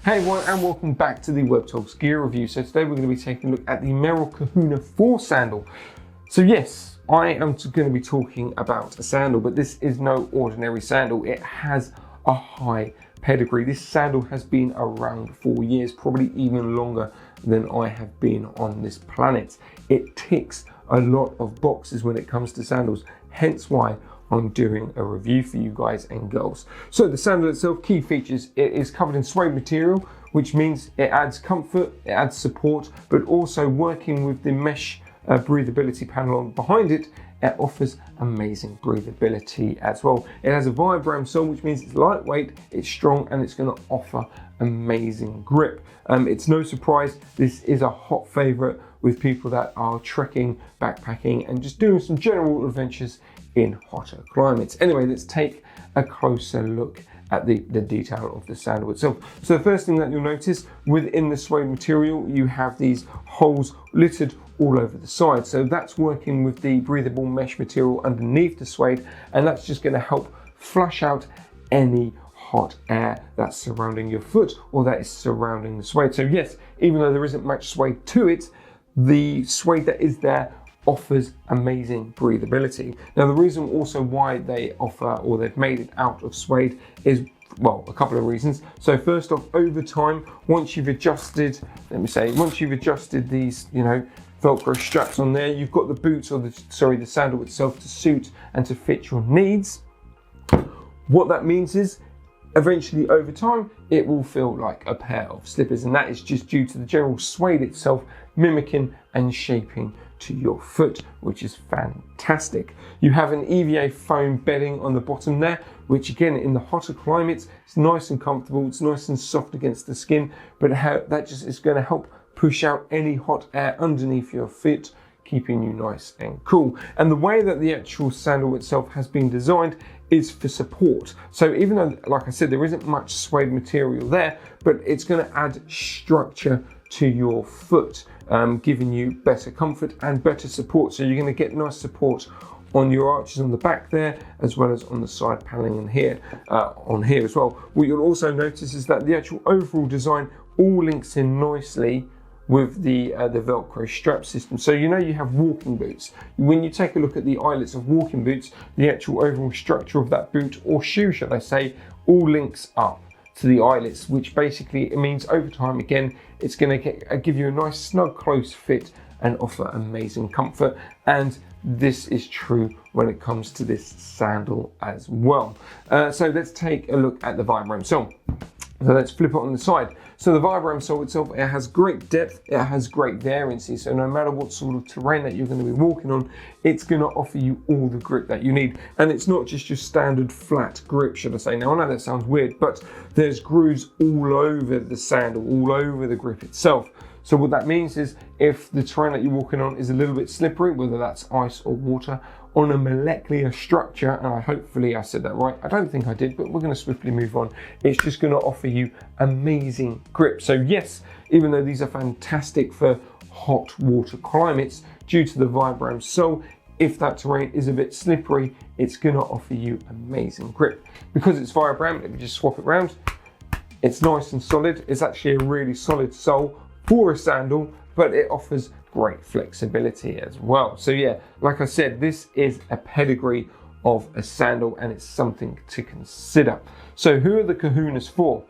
Hey everyone, and welcome back to the Web Talks Gear Review. So today we're going to be taking a look at the Merrell Kahuna 4 sandal. So yes, I am going to be talking about a sandal, but this is no ordinary sandal. It has a high pedigree. This sandal has been around for years, probably even longer than I have been on this planet. It ticks a lot of boxes when it comes to sandals, hence why I'm doing a review for you guys and girls. So the sandal itself, key features, it is covered in suede material, which means it adds comfort, it adds support, but also working with the mesh breathability panel on behind it, it offers amazing breathability as well. It has a Vibram sole, which means it's lightweight, it's strong, and it's going to offer amazing grip. It's no surprise, this is a hot favorite with people that are trekking, backpacking, and just doing some general adventures in hotter climates. Anyway, let's take a closer look at the detail of the sandal itself. So the first thing that you'll notice, within the suede material, you have these holes littered all over the side. So that's working with the breathable mesh material underneath the suede, and that's just going to help flush out any hot air that's surrounding your foot or that is surrounding the suede. So yes, even though there isn't much suede to it, the suede that is there offers amazing breathability. Now the reason also why they offer, or they've made it out of suede, is, well, a couple of reasons. So first off, over time, once you've adjusted these, Velcro straps on there, you've got the boots, or the sandal itself to suit and to fit your needs. What that means is, eventually over time, it will feel like a pair of slippers, and that is just due to the general suede itself mimicking and shaping to your foot, which is fantastic. You have an EVA foam bedding on the bottom there, which again, in the hotter climates, it's nice and comfortable, it's nice and soft against the skin, but that just is going to help push out any hot air underneath your feet, keeping you nice and cool. And the way that the actual sandal itself has been designed is for support. So even though, like I said, there isn't much suede material there, but it's going to add structure to your foot, giving you better comfort and better support. So you're going to get nice support on your arches on the back there, as well as on the side paneling and here, on here as well. What you'll also notice is that the actual overall design all links in nicely with the Velcro strap system. So you have walking boots. When you take a look at the eyelets of walking boots, the actual overall structure of that boot, or shoe should I say, all links up to the eyelets, which basically it means over time, again, it's going to give you a nice snug close fit and offer amazing comfort. And this is true when it comes to this sandal as well. So let's take a look at the Vibram sole. So let's flip it on the side. So the Vibram sole itself, it has great depth, it has great variancy. So no matter what sort of terrain that you're going to be walking on, it's going to offer you all the grip that you need. And it's not just your standard flat grip, should I say. Now I know that sounds weird, but there's grooves all over the sandal, all over the grip itself. So what that means is, if the terrain that you're walking on is a little bit slippery, whether that's ice or water, on a molecular structure, and hopefully I said that right, I don't think I did, but we're going to swiftly move on, it's just going to offer you amazing grip. So yes, even though these are fantastic for hot water climates, due to the Vibram sole, if that terrain is a bit slippery, it's going to offer you amazing grip. Because it's Vibram, let me just swap it around, it's nice and solid. It's actually a really solid sole for a sandal, but it offers great flexibility as well. So yeah, like I said, this is a pedigree of a sandal, and it's something to consider. So who are the Kahunas for?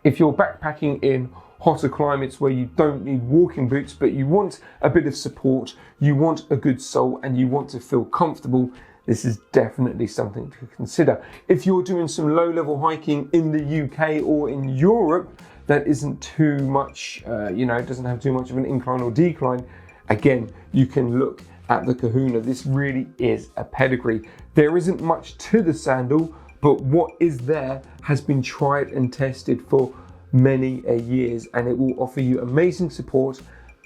If you're backpacking in hotter climates where you don't need walking boots, but you want a bit of support, you want a good sole, and you want to feel comfortable, this is definitely something to consider. If you're doing some low-level hiking in the UK or in Europe, that isn't too much, doesn't have too much of an incline or decline, again, you can look at the Kahuna. This really is a pedigree. There isn't much to the sandal, but what is there has been tried and tested for many years, and it will offer you amazing support,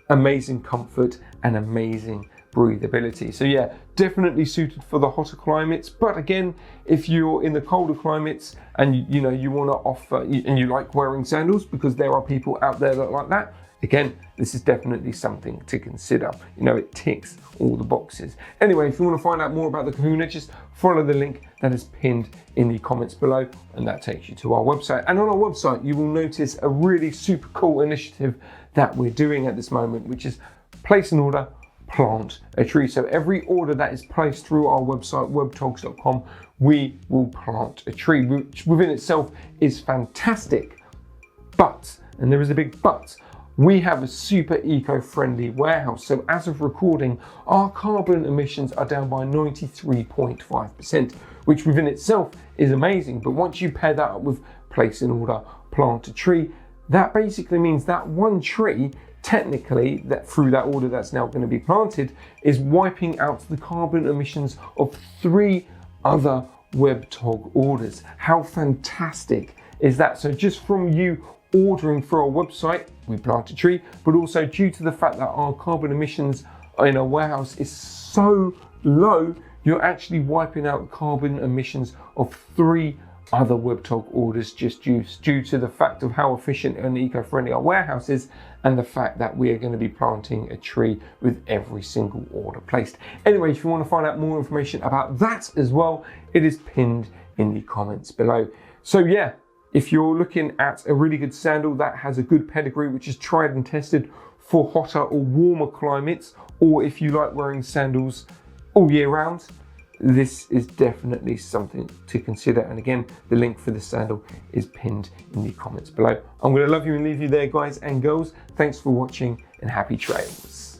amazing comfort, and amazing breathability. So yeah, definitely suited for the hotter climates. But again, if you're in the colder climates and you want to offer, and you like wearing sandals, because there are people out there that like that, Again, this is definitely something to consider. You know, it ticks all the boxes. Anyway, if you want to find out more about the Kahuna, just follow the link that is pinned in the comments below, and that takes you to our website. And on our website, you will notice a really super cool initiative that we're doing at this moment, which is place an order, plant a tree. So every order that is placed through our website, webtogs.com, we will plant a tree, which within itself is fantastic. But, and there is a big but, we have a super eco-friendly warehouse. So as of recording, our carbon emissions are down by 93.5%, which within itself is amazing. But once you pair that up with place an order, plant a tree, that basically means that one tree, technically, that through that order that's now going to be planted, is wiping out the carbon emissions of 3 other WebTog orders. How fantastic is that? So just from you ordering for our website, we plant a tree, but also due to the fact that our carbon emissions in our warehouse is so low, you're actually wiping out carbon emissions of 3 other WebTog orders just due to the fact of how efficient and eco-friendly our warehouse is, and the fact that we are going to be planting a tree with every single order placed. Anyway, if you want to find out more information about that as well, it is pinned in the comments below. So yeah, if you're looking at a really good sandal that has a good pedigree, which is tried and tested for hotter or warmer climates, or if you like wearing sandals all year round, this is definitely something to consider. And again, the link for the sandal is pinned in the comments below. I'm going to love you and leave you there, guys and girls. Thanks for watching, and happy trails.